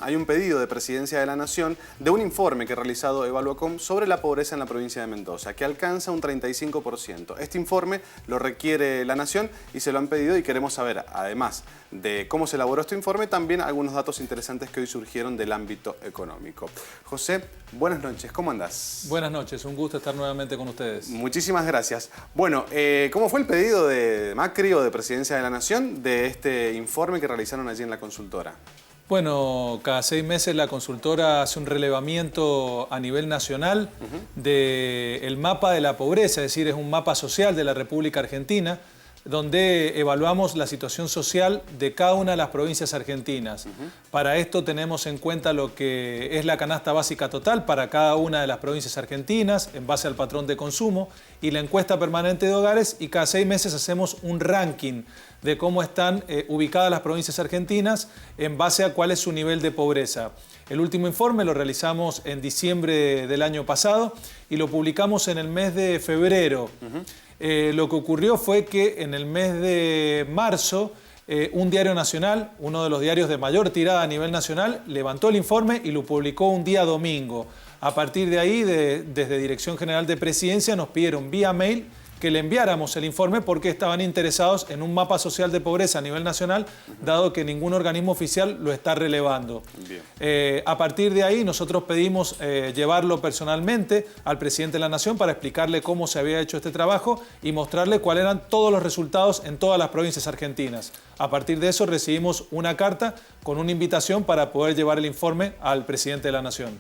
hay un pedido de Presidencia de la Nación de un informe que ha realizado Evaluacom sobre la pobreza en la provincia de Mendoza, que alcanza un 35%. Este informe lo requiere la Nación y se lo han pedido y queremos saber, además de cómo se elaboró este informe, también algunos datos interesantes que hoy surgieron del ámbito económico. José, buenas noches, ¿cómo andás? Buenas noches, un gusto estar nuevamente con ustedes. Muchísimas gracias. Bueno, ¿cómo fue el pedido de Macri o de Presidencia de la Nación de este informe que realizaron allí en la consultora? Bueno, cada 6 meses la consultora hace un relevamiento a nivel nacional del mapa de la pobreza, es decir, es un mapa social de la República Argentina, donde evaluamos la situación social de cada una de las provincias argentinas. Para esto tenemos en cuenta lo que es la canasta básica total para cada una de las provincias argentinas en base al patrón de consumo y la encuesta permanente de hogares, y cada 6 meses hacemos un ranking de cómo están ubicadas las provincias argentinas en base a cuál es su nivel de pobreza. El último informe lo realizamos en diciembre del año pasado y lo publicamos en el mes de febrero. Lo que ocurrió fue que en el mes de marzo un diario nacional, uno de los diarios de mayor tirada a nivel nacional, levantó el informe y lo publicó un día domingo. A partir de ahí, desde Dirección General de Presidencia, nos pidieron vía mail que le enviáramos el informe porque estaban interesados en un mapa social de pobreza a nivel nacional, dado que ningún organismo oficial lo está relevando. A partir de ahí nosotros pedimos llevarlo personalmente al presidente de la Nación para explicarle cómo se había hecho este trabajo y mostrarle cuáles eran todos los resultados en todas las provincias argentinas. A partir de eso recibimos una carta con una invitación para poder llevar el informe al presidente de la Nación.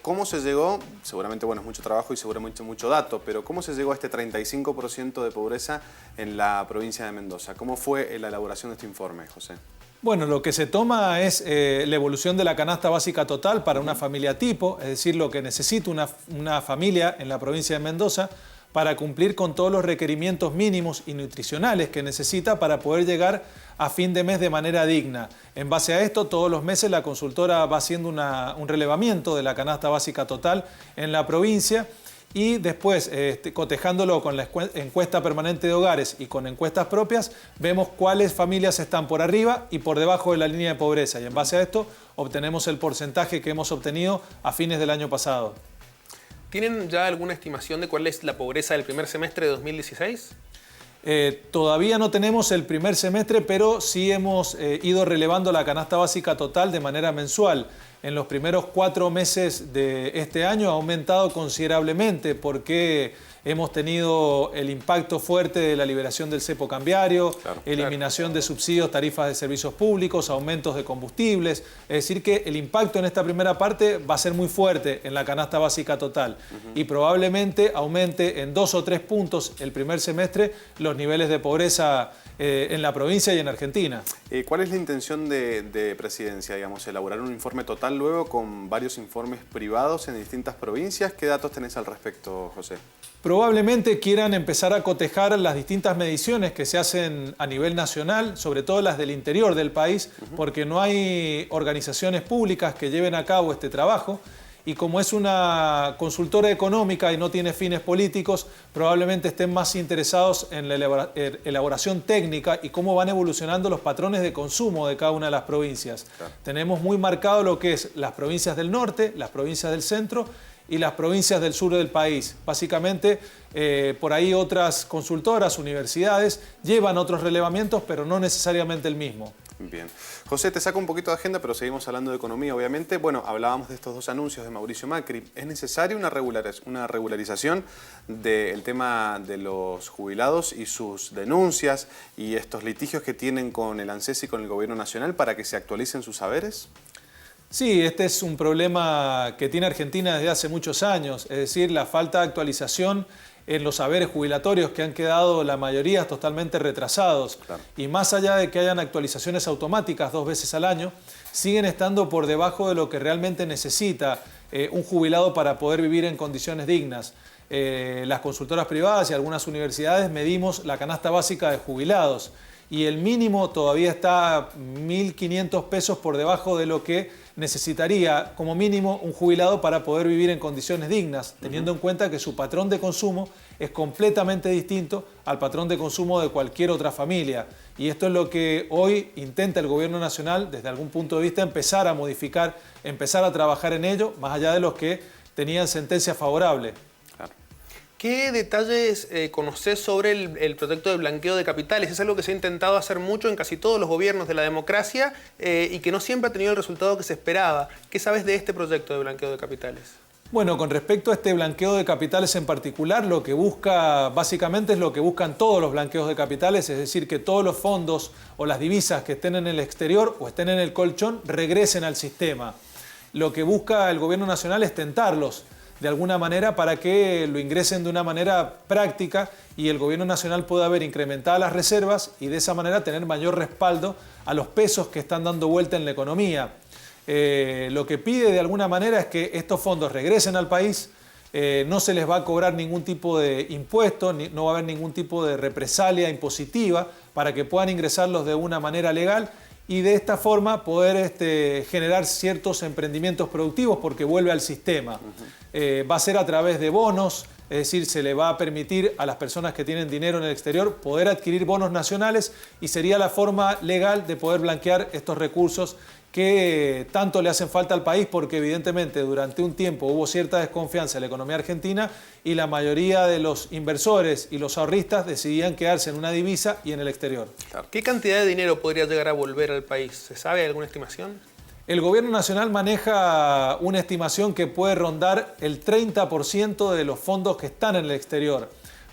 ¿Cómo se llegó? Seguramente, bueno, es mucho trabajo y seguramente mucho dato, pero ¿cómo se llegó a este 35% de pobreza en la provincia de Mendoza? ¿Cómo fue la elaboración de este informe, José? Bueno, lo que se toma es la evolución de la canasta básica total para una familia tipo, es decir, lo que necesita una familia en la provincia de Mendoza para cumplir con todos los requerimientos mínimos y nutricionales que necesita para poder llegar a fin de mes de manera digna. En base a esto, todos los meses la consultora va haciendo un relevamiento de la canasta básica total en la provincia y después, cotejándolo con la encuesta permanente de hogares y con encuestas propias, vemos cuáles familias están por arriba y por debajo de la línea de pobreza. Y en base a esto, obtenemos el porcentaje que hemos obtenido a fines del año pasado. ¿Tienen ya alguna estimación de cuál es la pobreza del primer semestre de 2016? Todavía no tenemos el primer semestre, pero sí hemos ido relevando la canasta básica total de manera mensual. En los primeros 4 meses de este año ha aumentado considerablemente porque hemos tenido el impacto fuerte de la liberación del cepo cambiario, eliminación de subsidios, tarifas de servicios públicos, aumentos de combustibles. Es decir que el impacto en esta primera parte va a ser muy fuerte en la canasta básica total y probablemente aumente en 2 o 3 puntos el primer semestre los niveles de pobreza en la provincia y en Argentina. ¿Cuál es la intención de Presidencia, digamos, elaborar un informe total luego con varios informes privados en distintas provincias? ¿Qué datos tenés al respecto, José? Probablemente quieran empezar a cotejar las distintas mediciones que se hacen a nivel nacional, sobre todo las del interior del país, porque no hay organizaciones públicas que lleven a cabo este trabajo. Y como es una consultora económica y no tiene fines políticos, probablemente estén más interesados en la elaboración técnica y cómo van evolucionando los patrones de consumo de cada una de las provincias. Tenemos muy marcado lo que es las provincias del norte, las provincias del centro y las provincias del sur del país. Básicamente, por ahí otras consultoras, universidades, llevan otros relevamientos, pero no necesariamente el mismo. Bien. José, te saco un poquito de agenda, pero seguimos hablando de economía, obviamente. Bueno, hablábamos de estos 2 anuncios de Mauricio Macri. ¿Es necesaria una regularización del tema de los jubilados y sus denuncias y estos litigios que tienen con el ANSES y con el Gobierno Nacional para que se actualicen sus saberes? Sí, este es un problema que tiene Argentina desde hace muchos años, es decir, la falta de actualización en los saberes jubilatorios que han quedado la mayoría totalmente retrasados. Y más allá de que hayan actualizaciones automáticas 2 veces al año, siguen estando por debajo de lo que realmente necesita un jubilado para poder vivir en condiciones dignas. Las consultoras privadas y algunas universidades medimos la canasta básica de jubilados y el mínimo todavía está 1.500 pesos por debajo de lo que necesitaría como mínimo un jubilado para poder vivir en condiciones dignas, teniendo en cuenta que su patrón de consumo es completamente distinto al patrón de consumo de cualquier otra familia. Y esto es lo que hoy intenta el Gobierno Nacional, desde algún punto de vista, empezar a modificar, empezar a trabajar en ello, más allá de los que tenían sentencia favorable. ¿Qué detalles conocés sobre el proyecto de blanqueo de capitales? Es algo que se ha intentado hacer mucho en casi todos los gobiernos de la democracia y que no siempre ha tenido el resultado que se esperaba. ¿Qué sabes de este proyecto de blanqueo de capitales? Bueno, con respecto a este blanqueo de capitales en particular, lo que busca básicamente es lo que buscan todos los blanqueos de capitales, es decir, que todos los fondos o las divisas que estén en el exterior o estén en el colchón regresen al sistema. Lo que busca el Gobierno Nacional es tentarlos de alguna manera para que lo ingresen de una manera práctica y el Gobierno Nacional pueda haber incrementado las reservas y de esa manera tener mayor respaldo a los pesos que están dando vuelta en la economía. Lo que pide de alguna manera es que estos fondos regresen al país, no se les va a cobrar ningún tipo de impuesto, no va a haber ningún tipo de represalia impositiva para que puedan ingresarlos de una manera legal y de esta forma poder generar ciertos emprendimientos productivos porque vuelve al sistema. Va a ser a través de bonos, es decir, se le va a permitir a las personas que tienen dinero en el exterior poder adquirir bonos nacionales y sería la forma legal de poder blanquear estos recursos que tanto le hacen falta al país porque evidentemente durante un tiempo hubo cierta desconfianza en la economía argentina y la mayoría de los inversores y los ahorristas decidían quedarse en una divisa y en el exterior. ¿Qué cantidad de dinero podría llegar a volver al país? ¿Se sabe alguna estimación? El Gobierno Nacional maneja una estimación que puede rondar el 30% de los fondos que están en el exterior.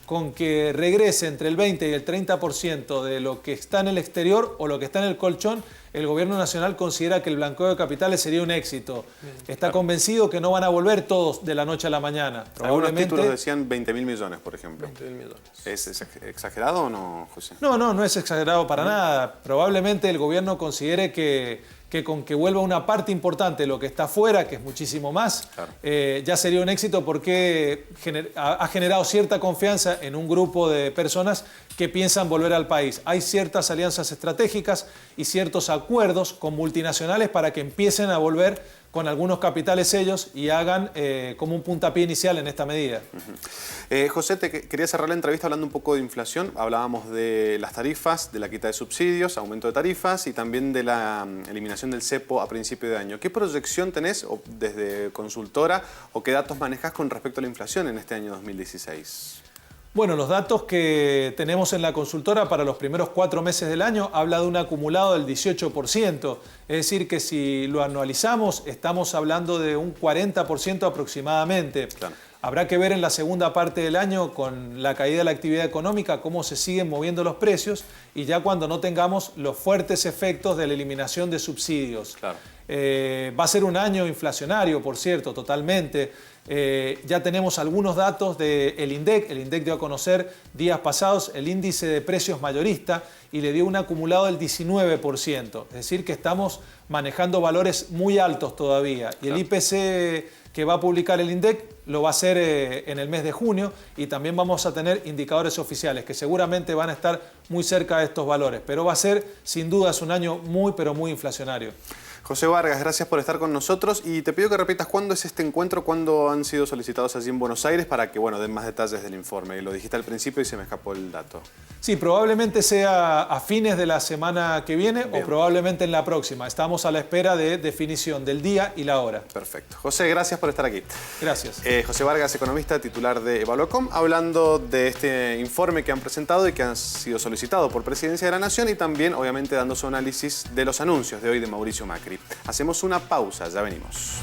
Con que regrese entre el 20 y el 30% de lo que está en el exterior o lo que está en el colchón, el Gobierno Nacional considera que el blanqueo de capitales sería un éxito. Está convencido que no van a volver todos de la noche a la mañana. Algunos títulos decían 20.000 millones, por ejemplo. 20.000 millones. ¿Es exagerado o no, José? No es exagerado para nada. Probablemente el gobierno considere que con que vuelva una parte importante de lo que está afuera, que es muchísimo más, ya sería un éxito porque ha generado cierta confianza en un grupo de personas que piensan volver al país. Hay ciertas alianzas estratégicas y ciertos acuerdos con multinacionales para que empiecen a volver con algunos capitales ellos y hagan como un puntapié inicial en esta medida. José, quería cerrar la entrevista hablando un poco de inflación. Hablábamos de las tarifas, de la quita de subsidios, aumento de tarifas y también de la eliminación del cepo a principio de año. ¿Qué proyección tenés desde consultora o qué datos manejas con respecto a la inflación en este año 2016? Bueno, los datos que tenemos en la consultora para los primeros 4 meses del año habla de un acumulado del 18%. Es decir, que si lo anualizamos, estamos hablando de un 40% aproximadamente. Claro. Habrá que ver en la segunda parte del año, con la caída de la actividad económica, cómo se siguen moviendo los precios y ya cuando no tengamos los fuertes efectos de la eliminación de subsidios. Claro. Va a ser un año inflacionario, por cierto, totalmente. Ya tenemos algunos datos del INDEC. El INDEC dio a conocer días pasados el índice de precios mayorista y le dio un acumulado del 19%. Es decir, que estamos manejando valores muy altos todavía. Y el IPC que va a publicar el INDEC lo va a hacer en el mes de junio y también vamos a tener indicadores oficiales que seguramente van a estar muy cerca de estos valores. Pero va a ser, sin dudas, un año muy, pero muy inflacionario. José Vargas, gracias por estar con nosotros y te pido que repitas cuándo es este encuentro, cuándo han sido solicitados allí en Buenos Aires para que, bueno, den más detalles del informe. Lo dijiste al principio y se me escapó el dato. Sí, probablemente sea a fines de la semana que viene o probablemente en la próxima. Estamos a la espera de definición del día y la hora. Perfecto. José, gracias por estar aquí. Gracias. José Vargas, economista titular de Evaluacom, hablando de este informe que han presentado y que han sido solicitado por Presidencia de la Nación y también, obviamente, dando su análisis de los anuncios de hoy de Mauricio Macri. Hacemos una pausa, ya venimos.